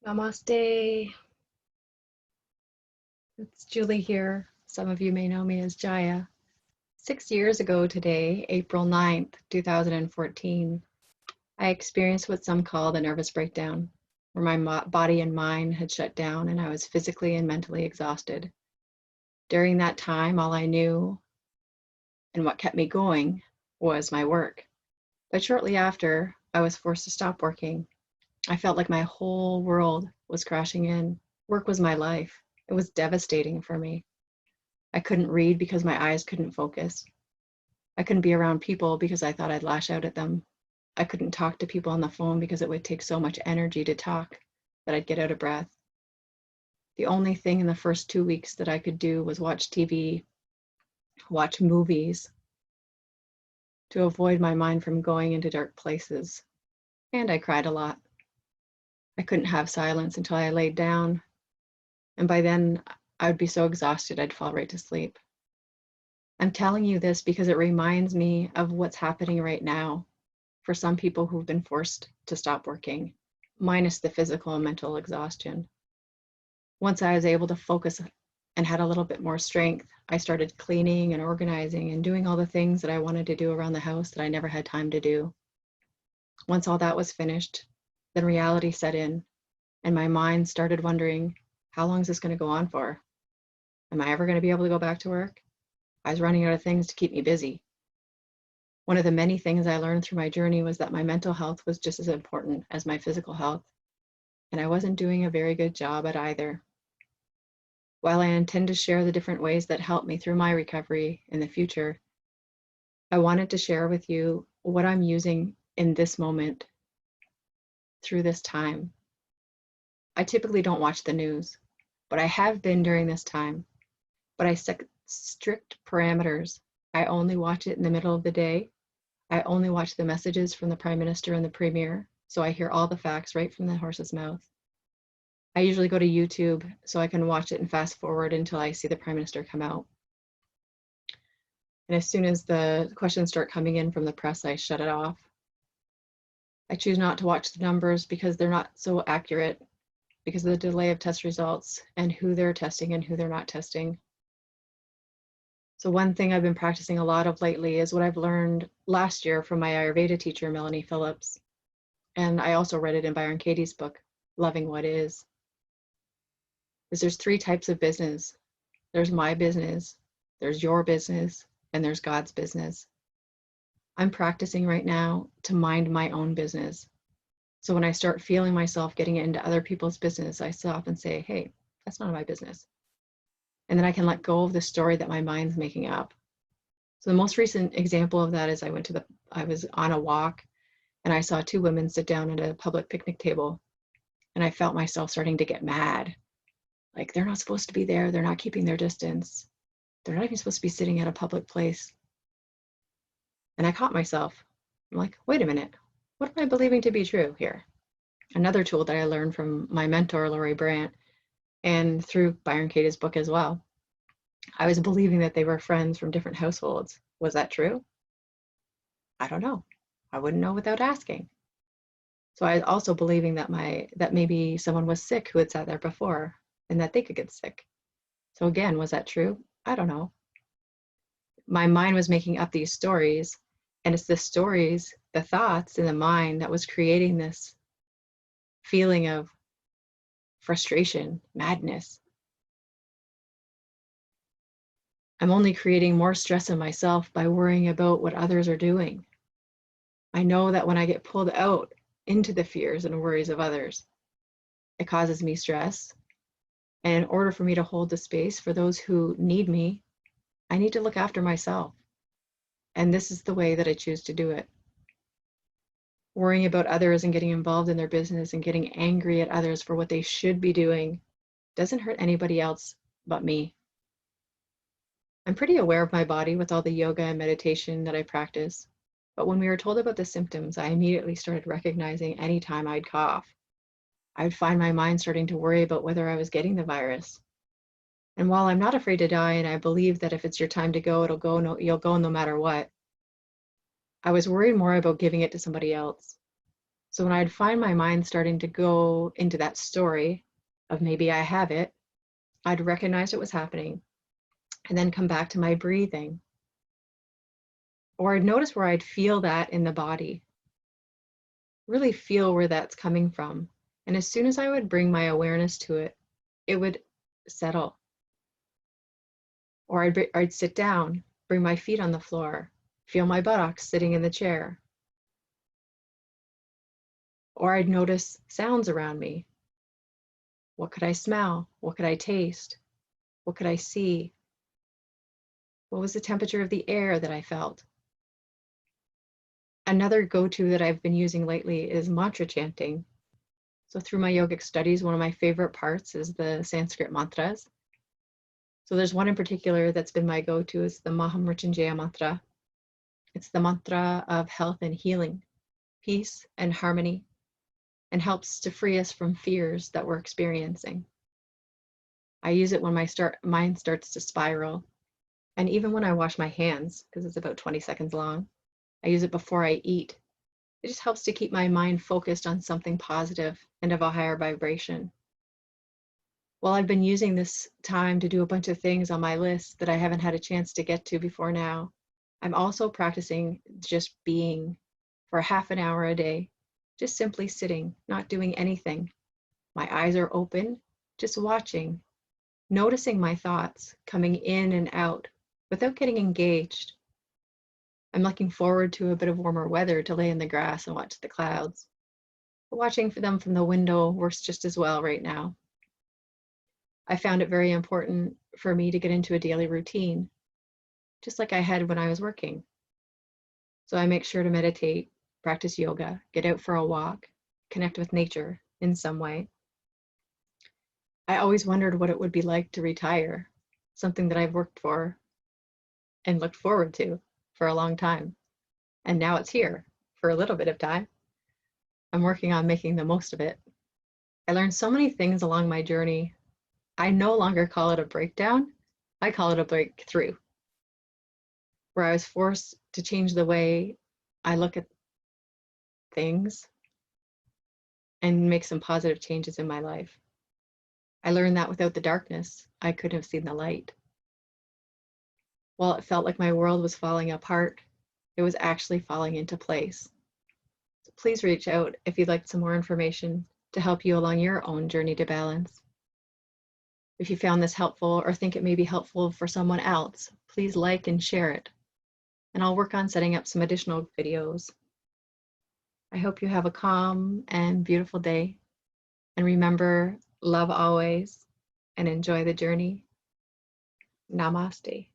Namaste. It's Julie here. Some of you may know me as Jaya. 6 years ago today, April 9th, 2014, I experienced what some call the nervous breakdown, where my body and mind had shut down and I was physically and mentally exhausted. During that time, all I knew and what kept me going was my work. But shortly after, I was forced to stop working. I felt like my whole world was crashing in. Work was my life. It was devastating for me. I couldn't read because my eyes couldn't focus. I couldn't be around people because I thought I'd lash out at them. I couldn't talk to people on the phone because it would take so much energy to talk that I'd get out of breath. The only thing in the first 2 weeks that I could do was watch TV, watch movies to avoid my mind from going into dark places. And I cried a lot. I couldn't have silence until I laid down. And by then, I would be so exhausted, I'd fall right to sleep. I'm telling you this because it reminds me of what's happening right now for some people who've been forced to stop working, minus the physical and mental exhaustion. Once I was able to focus and had a little bit more strength, I started cleaning and organizing and doing all the things that I wanted to do around the house that I never had time to do. Once all that was finished, then reality set in, and my mind started wondering, how long is this going to go on for? Am I ever going to be able to go back to work? I was running out of things to keep me busy. One of the many things I learned through my journey was that my mental health was just as important as my physical health, and I wasn't doing a very good job at either. While I intend to share the different ways that helped me through my recovery in the future, I wanted to share with you what I'm using in this moment through this time. I typically don't watch the news, but I have been during this time. But I set strict parameters. I only watch it in the middle of the day. I only watch the messages from the Prime Minister and the Premier, so I hear all the facts right from the horse's mouth. I usually go to YouTube so I can watch it and fast forward until I see the Prime Minister come out. And as soon as the questions start coming in from the press, I shut it off. I choose not to watch the numbers because they're not so accurate because of the delay of test results and who they're testing and who they're not testing. So one thing I've been practicing a lot of lately is what I've learned last year from my Ayurveda teacher, Melanie Phillips. And I also read it in Byron Katie's book, Loving What Is there's 3 types of business. There's my business, there's your business, and there's God's business. I'm practicing right now to mind my own business. So when I start feeling myself getting into other people's business, I stop and say, hey, that's none of my business. And then I can let go of the story that my mind's making up. So the most recent example of that is I was on a walk and I saw 2 women sit down at a public picnic table, and I felt myself starting to get mad. Like, they're not supposed to be there. They're not keeping their distance. They're not even supposed to be sitting at a public place. And I caught myself. I'm like, wait a minute. What am I believing to be true here? Another tool that I learned from my mentor, Lori Brandt, and through Byron Katie's book as well. I was believing that they were friends from different households. Was that true? I don't know. I wouldn't know without asking. So I was also believing that maybe someone was sick who had sat there before and that they could get sick. So again, was that true? I don't know. My mind was making up these stories, and it's the stories, the thoughts in the mind that was creating this feeling of frustration, madness. I'm only creating more stress in myself by worrying about what others are doing. I know that when I get pulled out into the fears and worries of others, it causes me stress. And in order for me to hold the space for those who need me, I need to look after myself. And this is the way that I choose to do it. Worrying about others and getting involved in their business and getting angry at others for what they should be doing doesn't hurt anybody else but me. I'm pretty aware of my body with all the yoga and meditation that I practice. But when we were told about the symptoms, I immediately started recognizing any time I'd cough, I would find my mind starting to worry about whether I was getting the virus. And while I'm not afraid to die, and I believe that if it's your time to go, you'll go no matter what, I was worried more about giving it to somebody else. So when I'd find my mind starting to go into that story of maybe I have it, I'd recognize it was happening and then come back to my breathing. Or I'd notice where I'd feel that in the body, really feel where that's coming from. And as soon as I would bring my awareness to it, it would settle. Or I'd sit down, bring my feet on the floor, feel my buttocks sitting in the chair. Or I'd notice sounds around me. What could I smell? What could I taste? What could I see? What was the temperature of the air that I felt? Another go-to that I've been using lately is mantra chanting. So through my yogic studies, one of my favorite parts is the Sanskrit mantras. So there's one in particular that's been my go-to, is the Mahamrityunjaya mantra. It's the mantra of health and healing, peace and harmony, and helps to free us from fears that we're experiencing. I use it when my mind starts to spiral, and even when I wash my hands, because it's about 20 seconds long. I use it before I eat. It just helps to keep my mind focused on something positive and of a higher vibration. While I've been using this time to do a bunch of things on my list that I haven't had a chance to get to before now, I'm also practicing just being for half an hour a day, just simply sitting, not doing anything. My eyes are open, just watching, noticing my thoughts coming in and out without getting engaged. I'm looking forward to a bit of warmer weather to lay in the grass and watch the clouds. But watching for them from the window works just as well right now. I found it very important for me to get into a daily routine, just like I had when I was working. So I make sure to meditate, practice yoga, get out for a walk, connect with nature in some way. I always wondered what it would be like to retire, something that I've worked for and looked forward to for a long time. And now it's here for a little bit of time. I'm working on making the most of it. I learned so many things along my journey. I no longer call it a breakdown. I call it a breakthrough, where I was forced to change the way I look at things and make some positive changes in my life. I learned that without the darkness, I couldn't have seen the light. While it felt like my world was falling apart, it was actually falling into place. So please reach out if you'd like some more information to help you along your own journey to balance. If you found this helpful or think it may be helpful for someone else, please like and share it. And I'll work on setting up some additional videos. I hope you have a calm and beautiful day. And remember, love always and enjoy the journey. Namaste.